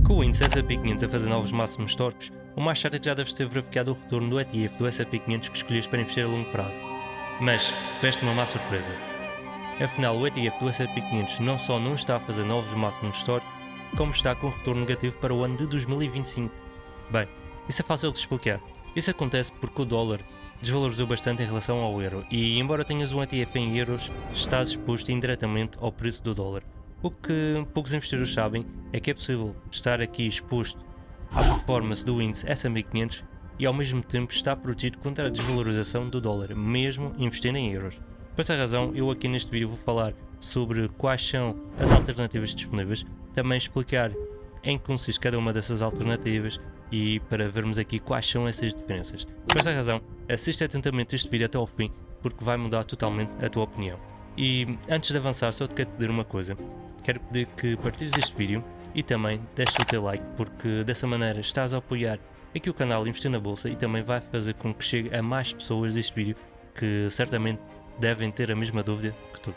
Com o índice S&P 500 a fazer novos máximos históricos, o mais certo é que já deves ter verificado o retorno do ETF do S&P 500 que escolhias para investir a longo prazo. Mas, tiveste uma má surpresa. Afinal, o ETF do S&P 500 não só não está a fazer novos máximos históricos, como está com um retorno negativo para o ano de 2025. Bem, isso é fácil de explicar. Isso acontece porque o dólar desvalorizou bastante em relação ao euro e, embora tenhas um ETF em euros, estás exposto indiretamente ao preço do dólar. O que poucos investidores sabem é que é possível estar aqui exposto à performance do índice S&P 500 e ao mesmo tempo estar protegido contra a desvalorização do dólar, mesmo investindo em euros. Por essa razão, eu aqui neste vídeo vou falar sobre quais são as alternativas disponíveis, também explicar em que consiste cada uma dessas alternativas e para vermos aqui quais são essas diferenças. Por essa razão, assista atentamente este vídeo até ao fim, porque vai mudar totalmente a tua opinião. E antes de avançar, só te quero pedir uma coisa. Quero pedir que partilhes este vídeo e também deixes o teu like, porque dessa maneira estás a apoiar aqui o canal Investir na Bolsa e também vai fazer com que chegue a mais pessoas este vídeo que certamente devem ter a mesma dúvida que tu.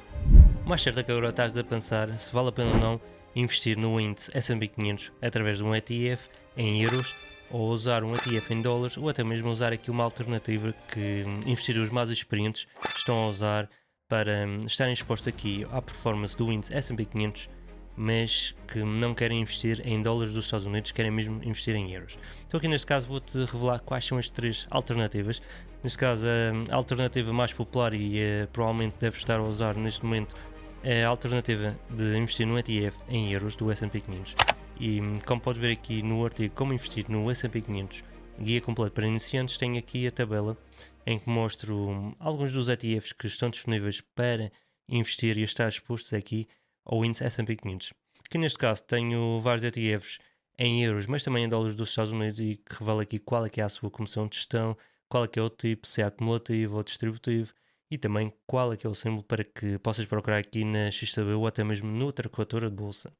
O mais certo é que agora estás a pensar se vale a pena ou não investir no índice S&P 500 através de um ETF em euros ou usar um ETF em dólares ou até mesmo usar aqui uma alternativa que investidores mais experientes estão a usar para estarem expostos aqui à performance do índice S&P 500, mas que não querem investir em dólares dos Estados Unidos, querem mesmo investir em euros. Então aqui neste caso vou-te revelar quais são as três alternativas. Neste caso a alternativa mais popular e provavelmente deves estar a usar neste momento é a alternativa de investir no ETF em euros do S&P 500. E como podes ver aqui no artigo Como investir no S&P 500, guia completo para iniciantes, tenho aqui a tabela em que mostro alguns dos ETFs que estão disponíveis para investir e estar expostos aqui ao índice S&P 500. Aqui neste caso tenho vários ETFs em euros, mas também em dólares dos Estados Unidos e que revela aqui qual é que é a sua comissão de gestão, qual é que é o tipo, se é acumulativo ou distributivo e também qual é que é o símbolo para que possas procurar aqui na XTB ou até mesmo noutra corretora de bolsa.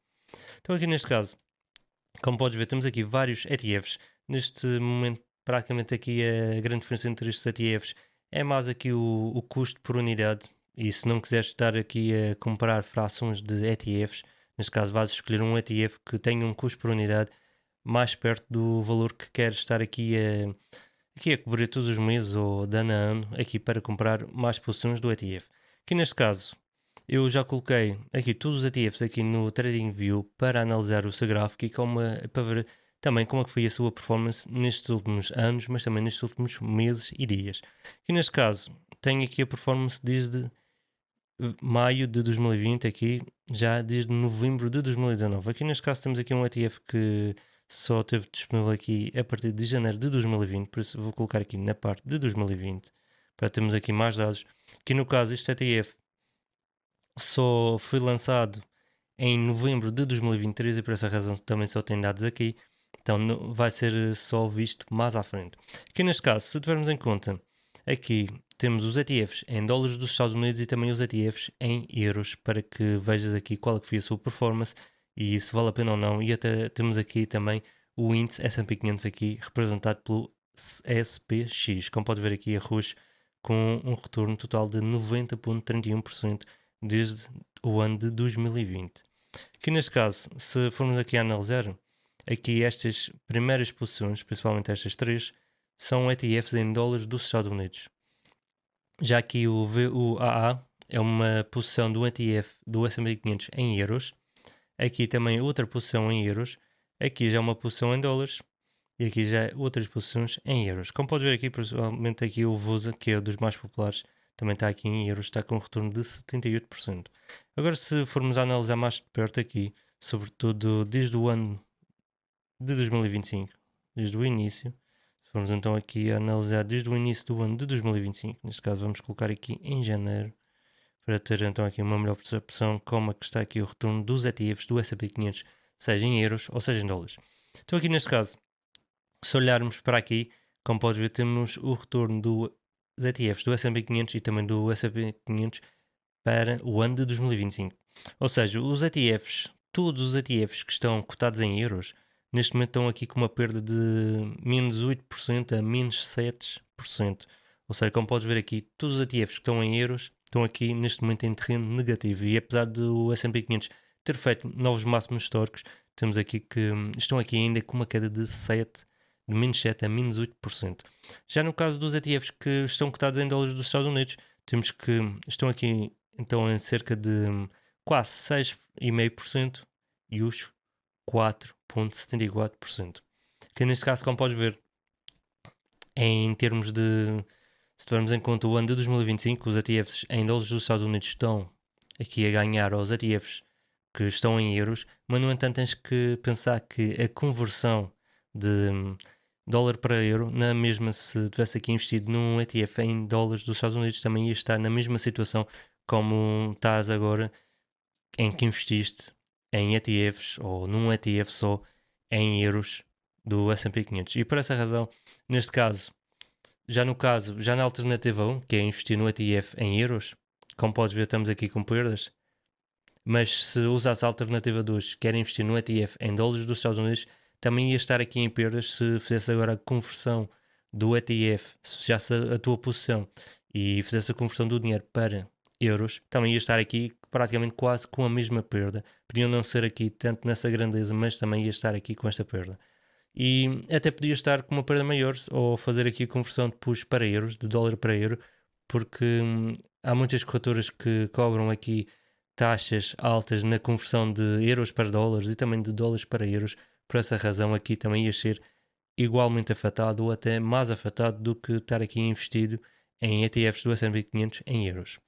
Então aqui neste caso, como podes ver, temos aqui vários ETFs. Neste momento, praticamente aqui a grande diferença entre estes ETFs é mais aqui o custo por unidade. E se não quiseres estar aqui a comprar frações de ETFs, neste caso vais escolher um ETF que tenha um custo por unidade mais perto do valor que queres estar aqui a cobrir todos os meses ou de ano a ano aqui para comprar mais posições do ETF. Aqui neste caso, eu já coloquei aqui todos os ETFs aqui no TradingView para analisar o seu gráfico e para ver também como é que foi a sua performance nestes últimos anos, mas também nestes últimos meses e dias. Aqui neste caso, tenho aqui a performance desde maio de 2020, aqui já desde novembro de 2019. Aqui neste caso temos aqui um ETF que só teve disponível aqui a partir de janeiro de 2020, por isso vou colocar aqui na parte de 2020 para termos aqui mais dados. Aqui no caso este ETF só foi lançado em novembro de 2023 e por essa razão também só tem dados aqui, então vai ser só visto mais à frente. Aqui neste caso, se tivermos em conta, aqui temos os ETFs em dólares dos Estados Unidos e também os ETFs em euros, para que vejas aqui qual é que foi a sua performance e se vale a pena ou não, e até temos aqui também o índice S&P 500 aqui representado pelo SPX, como pode ver aqui a roxo, com um retorno total de 90,31% desde o ano de 2020. Aqui neste caso, se formos aqui a analisar, aqui estas primeiras posições, principalmente estas três, são ETFs em dólares dos Estados Unidos. Já aqui o VUAA é uma posição do ETF do S&P 500 em euros. Aqui também outra posição em euros. Aqui já é uma posição em dólares. E aqui já é outras posições em euros. Como pode ver aqui, principalmente aqui o VUSA, que é um dos mais populares, também está aqui em euros, está com um retorno de 78%. Agora, se formos a analisar mais de perto aqui, sobretudo desde o ano de 2025, desde o início, se formos então aqui a analisar desde o início do ano de 2025, neste caso vamos colocar aqui em janeiro, para ter então aqui uma melhor percepção como é que está aqui o retorno dos ETFs do S&P 500, seja em euros ou seja em dólares. Então aqui neste caso, se olharmos para aqui, como podes ver, temos o retorno dos ETFs do S&P 500 e também do S&P 500 para o ano de 2025. Ou seja, os ETFs, todos os ETFs que estão cotados em euros, neste momento estão aqui com uma perda de menos 8% a menos 7%. Ou seja, como podes ver aqui, todos os ETFs que estão em euros estão aqui neste momento em terreno negativo. E apesar do S&P 500 ter feito novos máximos históricos, temos aqui que estão aqui ainda com uma queda de menos 7 a menos 8%. Já no caso dos ETFs que estão cotados em dólares dos Estados Unidos, temos que estão aqui então em cerca de quase 6,5% e os 4,74%. Que neste caso, como podes ver, em termos de, se tivermos em conta o ano de 2025, os ETFs em dólares dos Estados Unidos estão aqui a ganhar aos ETFs que estão em euros, mas no entanto tens que pensar que a conversão de dólar para euro, na mesma se tivesse aqui investido num ETF em dólares dos Estados Unidos, também ia estar na mesma situação como estás agora em que investiste em ETFs ou num ETF só em euros do S&P 500. E por essa razão, neste caso, já na alternativa 1, que é investir no ETF em euros, como podes ver, estamos aqui com perdas. Mas se usasse a alternativa 2, que era investir no ETF em dólares dos Estados Unidos, também ia estar aqui em perdas se fizesse agora a conversão do ETF, se fechasse a tua posição e fizesse a conversão do dinheiro para euros, também ia estar aqui praticamente quase com a mesma perda. Podiam não ser aqui tanto nessa grandeza, mas também ia estar aqui com esta perda. E até podia estar com uma perda maior ou fazer aqui a conversão depois para euros, de dólar para euro, porque há muitas corretoras que cobram aqui taxas altas na conversão de euros para dólares e também de dólares para euros. Por essa razão, aqui também ia ser igualmente afetado ou até mais afetado do que estar aqui investido em ETFs do S&P 500 em euros.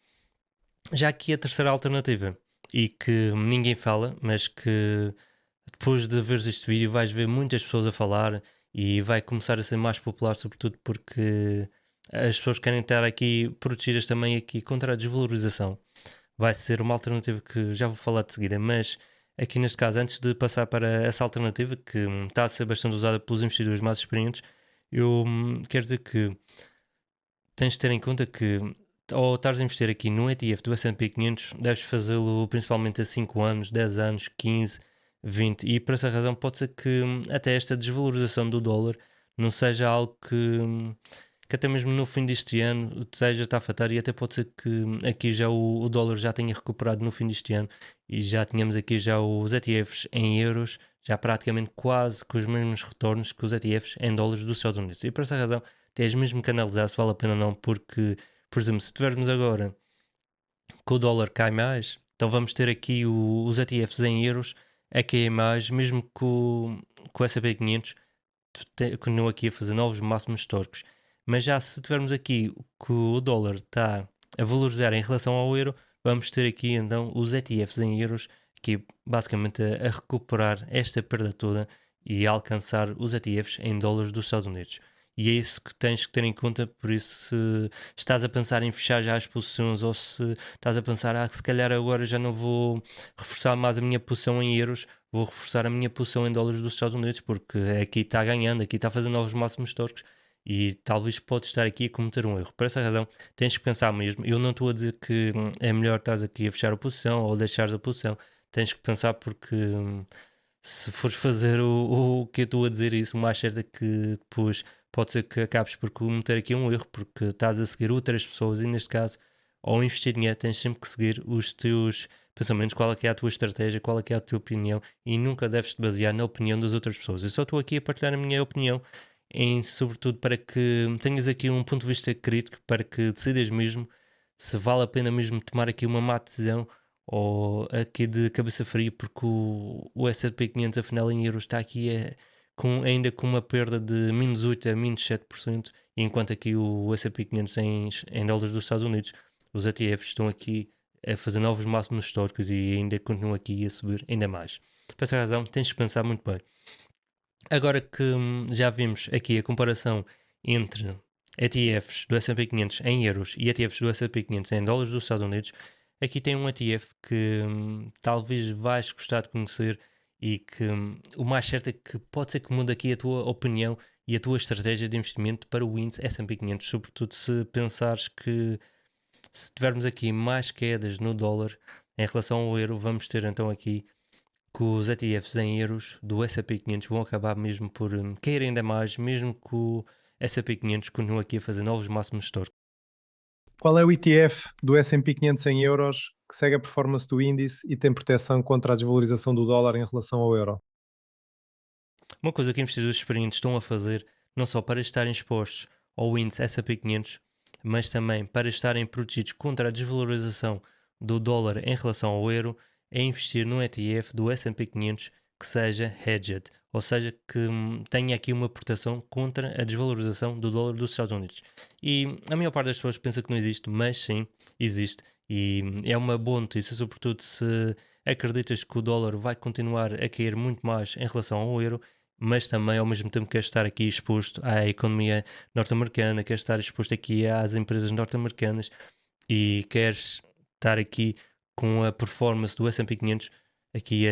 Já aqui a terceira alternativa, e que ninguém fala, mas que depois de veres este vídeo vais ver muitas pessoas a falar e vai começar a ser mais popular, sobretudo porque as pessoas querem estar aqui protegidas também aqui contra a desvalorização. Vai ser uma alternativa que já vou falar de seguida, mas aqui neste caso, antes de passar para essa alternativa, que está a ser bastante usada pelos investidores mais experientes, eu quero dizer que tens de ter em conta que ao estares a investir aqui no ETF do S&P 500, deves fazê-lo principalmente a 5 anos, 10 anos, 15, 20, e por essa razão pode ser que até esta desvalorização do dólar não seja algo que até mesmo no fim deste ano seja a afetar, e até pode ser que aqui já o dólar já tenha recuperado no fim deste ano e já tínhamos aqui já os ETFs em euros, já praticamente quase com os mesmos retornos que os ETFs em dólares dos Estados Unidos. E por essa razão tens mesmo que analisar se vale a pena ou não, porque, por exemplo, se tivermos agora que o dólar cai mais, então vamos ter aqui os ETFs em euros a cair mais, mesmo que o S&P 500 continua aqui a fazer novos máximos históricos. Mas já se tivermos aqui que o dólar está a valorizar em relação ao euro, vamos ter aqui então os ETFs em euros, que basicamente a recuperar esta perda toda e a alcançar os ETFs em dólares dos Estados Unidos. E é isso que tens que ter em conta, por isso se estás a pensar em fechar já as posições ou se estás a pensar, se calhar agora já não vou reforçar mais a minha posição em euros, vou reforçar a minha posição em dólares dos Estados Unidos, porque aqui está ganhando, aqui está fazendo novos máximos históricos e talvez pode estar aqui a cometer um erro. Por essa razão, tens que pensar mesmo. Eu não estou a dizer que é melhor estar aqui a fechar a posição ou deixares a posição. Tens que pensar porque se fores fazer o que eu estou a dizer, isso, o mais certo é que depois pode ser que acabes por cometer aqui um erro, porque estás a seguir outras pessoas e neste caso, ao investir dinheiro, tens sempre que seguir os teus pensamentos, qual é que é a tua estratégia, qual é que é a tua opinião e nunca deves te basear na opinião das outras pessoas. Eu só estou aqui a partilhar a minha opinião, sobretudo para que tenhas aqui um ponto de vista crítico, para que decidas mesmo se vale a pena mesmo tomar aqui uma má decisão ou aqui de cabeça fria, porque o S&P 500 afinal em euros está aqui ainda com uma perda de menos 8 a menos 7%, enquanto aqui o S&P 500 em dólares dos Estados Unidos, os ETFs estão aqui a fazer novos máximos históricos e ainda continuam aqui a subir ainda mais. Por essa razão, tens de pensar muito bem. Agora que já vimos aqui a comparação entre ETFs do S&P 500 em euros e ETFs do S&P 500 em dólares dos Estados Unidos, aqui tem um ETF que talvez vais gostar de conhecer e que o mais certo é que pode ser que mude aqui a tua opinião e a tua estratégia de investimento para o índice S&P 500, sobretudo se pensares que se tivermos aqui mais quedas no dólar em relação ao euro, vamos ter então aqui que os ETFs em euros do S&P 500 vão acabar mesmo por cair ainda mais, mesmo que o S&P 500 continue aqui a fazer novos máximos históricos. Qual é o ETF do S&P 500 em euros que segue a performance do índice e tem proteção contra a desvalorização do dólar em relação ao euro? Uma coisa que investidores experientes estão a fazer, não só para estarem expostos ao índice S&P 500, mas também para estarem protegidos contra a desvalorização do dólar em relação ao euro, é investir num ETF do S&P 500 que seja hedged, ou seja, que tenha aqui uma proteção contra a desvalorização do dólar dos Estados Unidos. E a maior parte das pessoas pensa que não existe, mas sim, existe. E é uma boa notícia, sobretudo se acreditas que o dólar vai continuar a cair muito mais em relação ao euro, mas também ao mesmo tempo quer estar aqui exposto à economia norte-americana, quer estar exposto aqui às empresas norte-americanas e queres estar aqui com a performance do S&P 500 aqui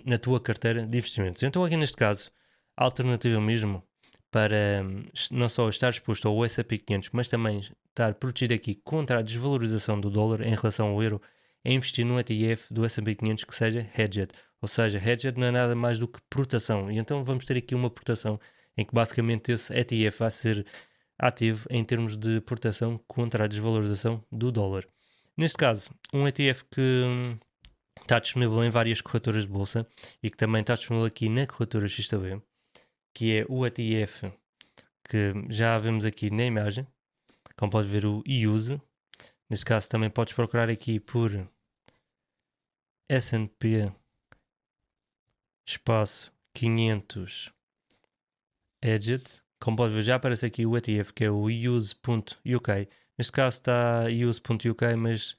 na tua carteira de investimentos. Então aqui neste caso, a alternativa mesmo para não só estar exposto ao S&P 500, mas também estar protegido aqui contra a desvalorização do dólar em relação ao euro, é investir num ETF do S&P 500 que seja hedged. Ou seja, hedged não é nada mais do que proteção. E então vamos ter aqui uma proteção em que basicamente esse ETF vai ser ativo em termos de proteção contra a desvalorização do dólar. Neste caso, um ETF que está disponível em várias corretoras de bolsa e que também está disponível aqui na corretora XTB, que é o ETF que já vemos aqui na imagem, como pode ver o IUSE. Neste caso também podes procurar aqui por S&P espaço 500 Edged. Como pode ver, já aparece aqui o ETF que é o use.uk. Neste caso está use.uk, mas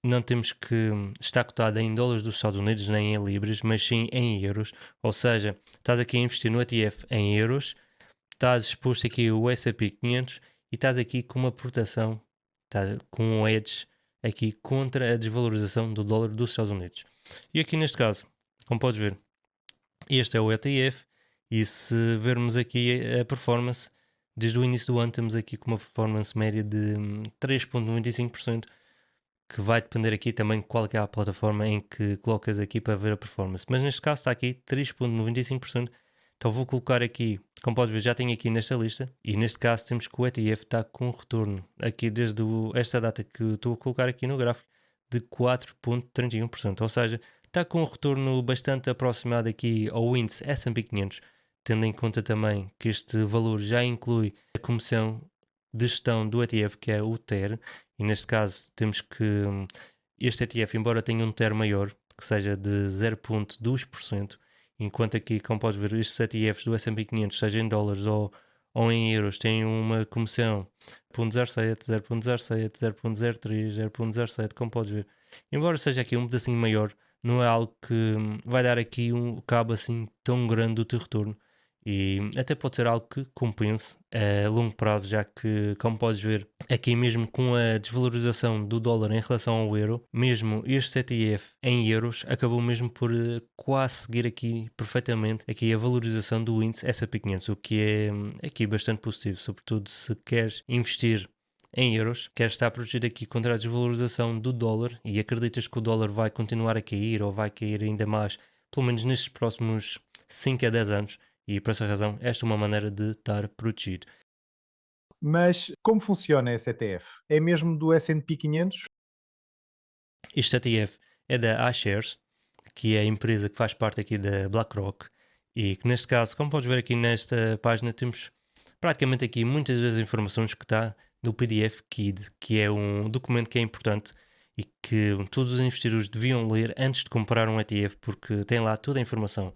não temos que estar cotado em dólares dos Estados Unidos nem em libras, mas sim em euros. Ou seja, estás aqui a investir no ETF em euros, estás exposto aqui o S&P 500 e estás aqui com uma proteção, com um edge aqui contra a desvalorização do dólar dos Estados Unidos. E aqui neste caso, como podes ver, este é o ETF e se vermos aqui a performance, desde o início do ano temos aqui com uma performance média de 3,95%, que vai depender aqui também de qual é a plataforma em que colocas aqui para ver a performance. Mas neste caso está aqui 3,95%. Então vou colocar aqui, como podes ver, já tenho aqui nesta lista, e neste caso temos que o ETF está com retorno, aqui desde esta data que estou a colocar aqui no gráfico, de 4,31%, ou seja, está com um retorno bastante aproximado aqui ao índice S&P 500, tendo em conta também que este valor já inclui a comissão de gestão do ETF, que é o TER, e neste caso temos que este ETF, embora tenha um TER maior, que seja de 0,2%, enquanto aqui, como podes ver, estes ETFs do S&P 500, seja em dólares ou em euros, têm uma comissão 0,07, 0,07, 0,03, 0,07, como podes ver. Embora seja aqui um pedacinho maior, não é algo que vai dar aqui um cabo assim tão grande do teu retorno. E até pode ser algo que compense a longo prazo, já que, como podes ver, aqui mesmo com a desvalorização do dólar em relação ao euro, mesmo este ETF em euros acabou mesmo por quase seguir aqui perfeitamente aqui a valorização do índice S&P 500, o que é aqui bastante positivo, sobretudo se queres investir em euros, queres estar protegido aqui contra a desvalorização do dólar e acreditas que o dólar vai continuar a cair ou vai cair ainda mais, pelo menos nestes próximos 5 a 10 anos. E por essa razão, esta é uma maneira de estar protegido. Mas como funciona esse ETF? É mesmo do S&P 500? Este ETF é da iShares, que é a empresa que faz parte aqui da BlackRock, e que neste caso, como podes ver aqui nesta página, temos praticamente aqui muitas das informações que está no PDF Kid, que é um documento que é importante e que todos os investidores deviam ler antes de comprar um ETF, porque tem lá toda a informação.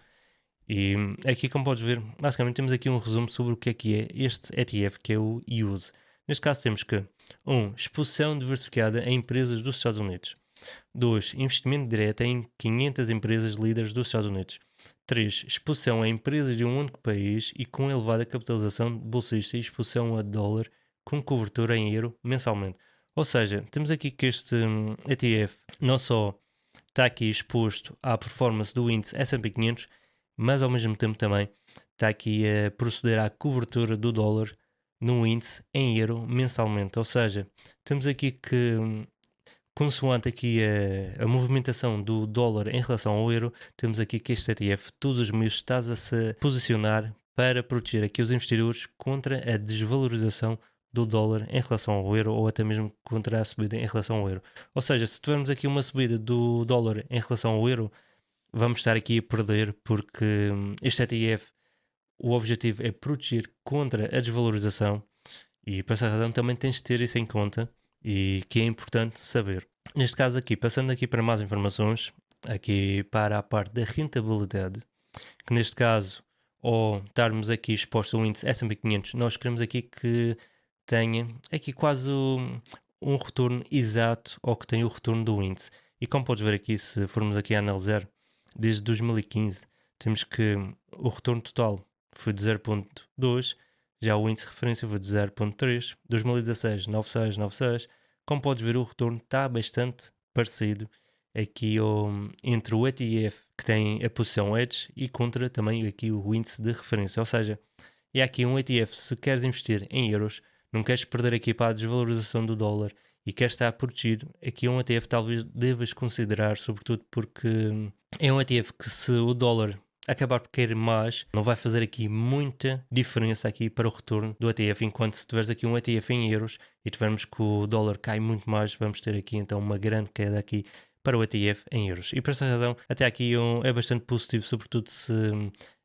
E aqui, como podes ver, basicamente temos aqui um resumo sobre o que é este ETF, que é o USE. Neste caso temos que 1. Exposição diversificada em empresas dos Estados Unidos. 2. Investimento direto em 500 empresas líderes dos Estados Unidos. 3. Exposição a empresas de um único país e com elevada capitalização bolsista e exposição a dólar com cobertura em euro mensalmente. Ou seja, temos aqui que este ETF não só está aqui exposto à performance do índice S&P 500, mas ao mesmo tempo também está aqui a proceder à cobertura do dólar no índice em euro mensalmente. Ou seja, temos aqui que, consoante aqui a movimentação do dólar em relação ao euro, temos aqui que este ETF todos os meses está a se posicionar para proteger aqui os investidores contra a desvalorização do dólar em relação ao euro ou até mesmo contra a subida em relação ao euro. Ou seja, se tivermos aqui uma subida do dólar em relação ao euro, vamos estar aqui a perder porque este ETF o objetivo é proteger contra a desvalorização e por essa razão também tens de ter isso em conta e que é importante saber. Neste caso aqui, passando aqui para mais informações, aqui para a parte da rentabilidade, que neste caso, ao estarmos aqui expostos ao índice S&P 500, nós queremos aqui que tenha aqui quase um retorno exato ao que tem o retorno do índice. E como podes ver aqui, se formos aqui a analisar, desde 2015, temos que o retorno total foi de 0.2, já o índice de referência foi de 0.3, 2016, 96, 96. Como podes ver, o retorno está bastante parecido aqui entre o ETF que tem a posição Edge e contra também aqui o índice de referência. Ou seja, é aqui um ETF, se queres investir em euros, não queres perder aqui para a desvalorização do dólar e queres estar protegido, aqui é um ETF talvez devas considerar, sobretudo porque é um ETF que se o dólar acabar por cair mais, não vai fazer aqui muita diferença aqui para o retorno do ETF, enquanto se tiveres aqui um ETF em euros e tivermos que o dólar cai muito mais, vamos ter aqui então uma grande queda aqui para o ETF em euros. E por essa razão, até aqui é bastante positivo, sobretudo se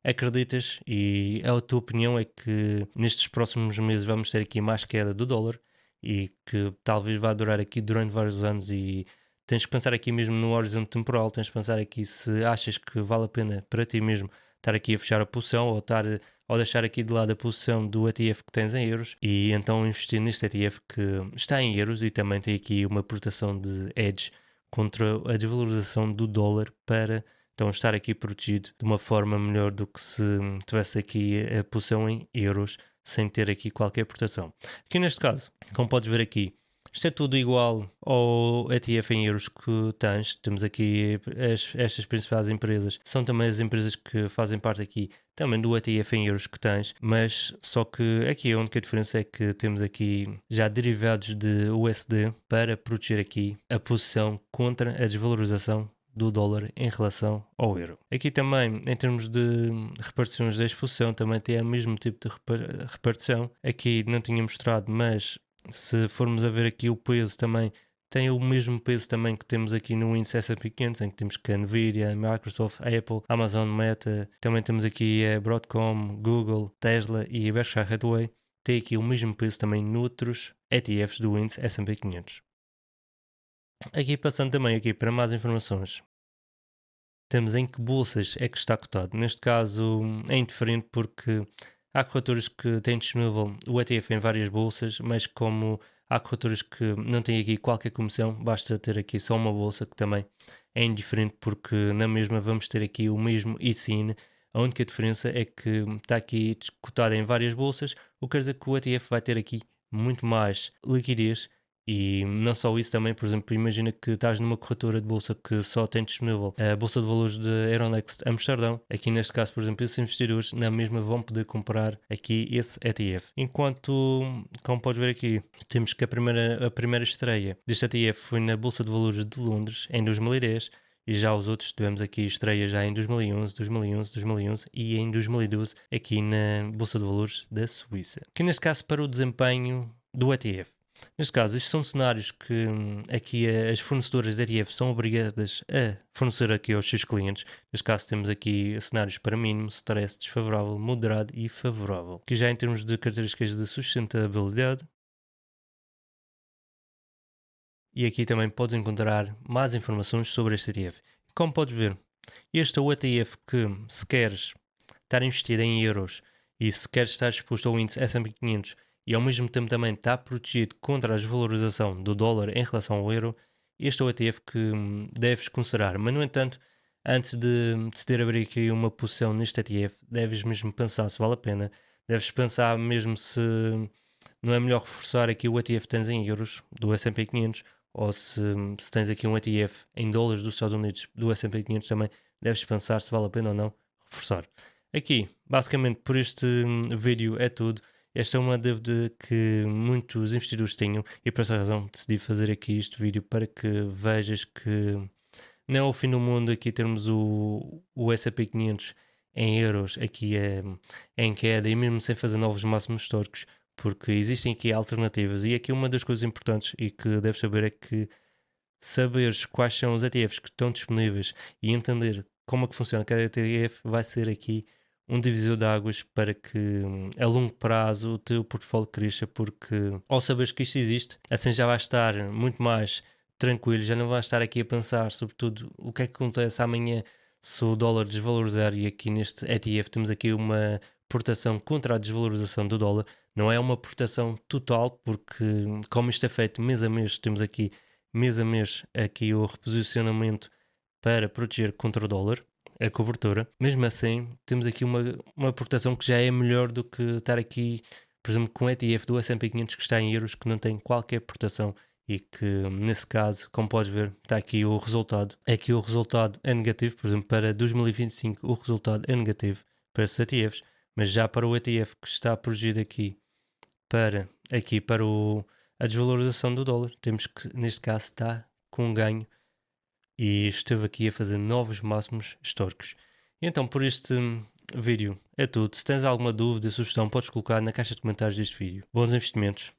acreditas e a tua opinião é que nestes próximos meses vamos ter aqui mais queda do dólar e que talvez vá durar aqui durante vários anos e tens que pensar aqui mesmo no horizonte temporal, tens que pensar aqui se achas que vale a pena para ti mesmo estar aqui a fechar a posição ou deixar aqui de lado a posição do ETF que tens em euros e então investir neste ETF que está em euros e também tem aqui uma proteção de hedge contra a desvalorização do dólar para então estar aqui protegido de uma forma melhor do que se tivesse aqui a posição em euros sem ter aqui qualquer proteção. Aqui neste caso, como podes ver aqui, isto é tudo igual ao ETF em euros que tens. Temos aqui estas principais empresas. São também as empresas que fazem parte aqui também do ETF em euros que tens. Mas só que aqui a única diferença é que temos aqui já derivados de USD para proteger aqui a posição contra a desvalorização do dólar em relação ao euro. Aqui também, em termos de repartições da exposição, também tem o mesmo tipo de repartição. Aqui não tinha mostrado, mas se formos a ver aqui o peso também, tem o mesmo peso também que temos aqui no índice S&P 500, em que temos que a Nvidia, Microsoft, Apple, Amazon, Meta, também temos aqui a Broadcom, Google, Tesla e a Berkshire Hathaway, tem aqui o mesmo peso também noutros ETFs do índice S&P 500. Aqui passando também aqui para mais informações, temos em que bolsas é que está cotado. Neste caso é indiferente porque há corretoras que têm disponível o ETF em várias bolsas, mas como há corretoras que não têm aqui qualquer comissão, basta ter aqui só uma bolsa que também é indiferente porque na mesma vamos ter aqui o mesmo ICIN. A única diferença é que está aqui cotado em várias bolsas, o que quer dizer que o ETF vai ter aqui muito mais liquidez. E não só isso também, por exemplo, imagina que estás numa corretora de bolsa que só tem disponível a Bolsa de Valores de Euronext Amsterdão. Aqui neste caso, por exemplo, esses investidores na mesma vão poder comprar aqui esse ETF. Enquanto, como podes ver aqui, temos que a primeira estreia deste ETF foi na Bolsa de Valores de Londres em 2010 e já os outros tivemos aqui estreia já em 2011, 2011, 2011 e em 2012 aqui na Bolsa de Valores da Suíça. Aqui neste caso para o desempenho do ETF. Neste caso, estes são cenários que aqui as fornecedoras de ETF são obrigadas a fornecer aqui aos seus clientes. Neste caso temos aqui cenários para mínimo, stress, desfavorável, moderado e favorável. Aqui já em termos de características de sustentabilidade. E aqui também podes encontrar mais informações sobre este ETF. Como podes ver, este é o ETF que se queres estar investido em euros e se queres estar exposto ao índice S&P 500 e ao mesmo tempo também está protegido contra a desvalorização do dólar em relação ao euro, este é o ETF que deves considerar. Mas, no entanto, antes de decidir abrir aqui uma posição neste ETF, deves mesmo pensar se vale a pena, deves pensar mesmo se não é melhor reforçar aqui o ETF que tens em euros do S&P 500 ou se tens aqui um ETF em dólares dos Estados Unidos do S&P 500 também, deves pensar se vale a pena ou não reforçar. Aqui, basicamente, por este vídeo é tudo. Esta é uma dúvida que muitos investidores tinham e por essa razão decidi fazer aqui este vídeo para que vejas que não é o fim do mundo aqui termos o S&P 500 em euros aqui em queda e mesmo sem fazer novos máximos históricos, porque existem aqui alternativas e aqui uma das coisas importantes e que deves saber é que saberes quais são os ETFs que estão disponíveis e entender como é que funciona cada ETF vai ser aqui um divisor de águas para que a longo prazo o teu portfólio cresça, porque ao saberes que isto existe, assim já vais estar muito mais tranquilo, já não vais estar aqui a pensar sobretudo o que é que acontece amanhã se o dólar desvalorizar, e aqui neste ETF temos aqui uma proteção contra a desvalorização do dólar. Não é uma proteção total, porque como isto é feito mês a mês, temos aqui mês a mês aqui o reposicionamento para proteger contra o dólar, a cobertura. Mesmo assim, temos aqui uma proteção que já é melhor do que estar aqui, por exemplo, com o ETF do S&P 500 que está em euros, que não tem qualquer proteção e que, nesse caso, como podes ver, está aqui o resultado. Aqui o resultado é negativo, por exemplo, para 2025 o resultado é negativo para esses ETFs, mas já para o ETF que está protegido para a desvalorização do dólar, temos que, neste caso, está com um ganho e esteve aqui a fazer novos máximos históricos. Então, por este vídeo é tudo. Se tens alguma dúvida, sugestão, podes colocar na caixa de comentários deste vídeo. Bons investimentos!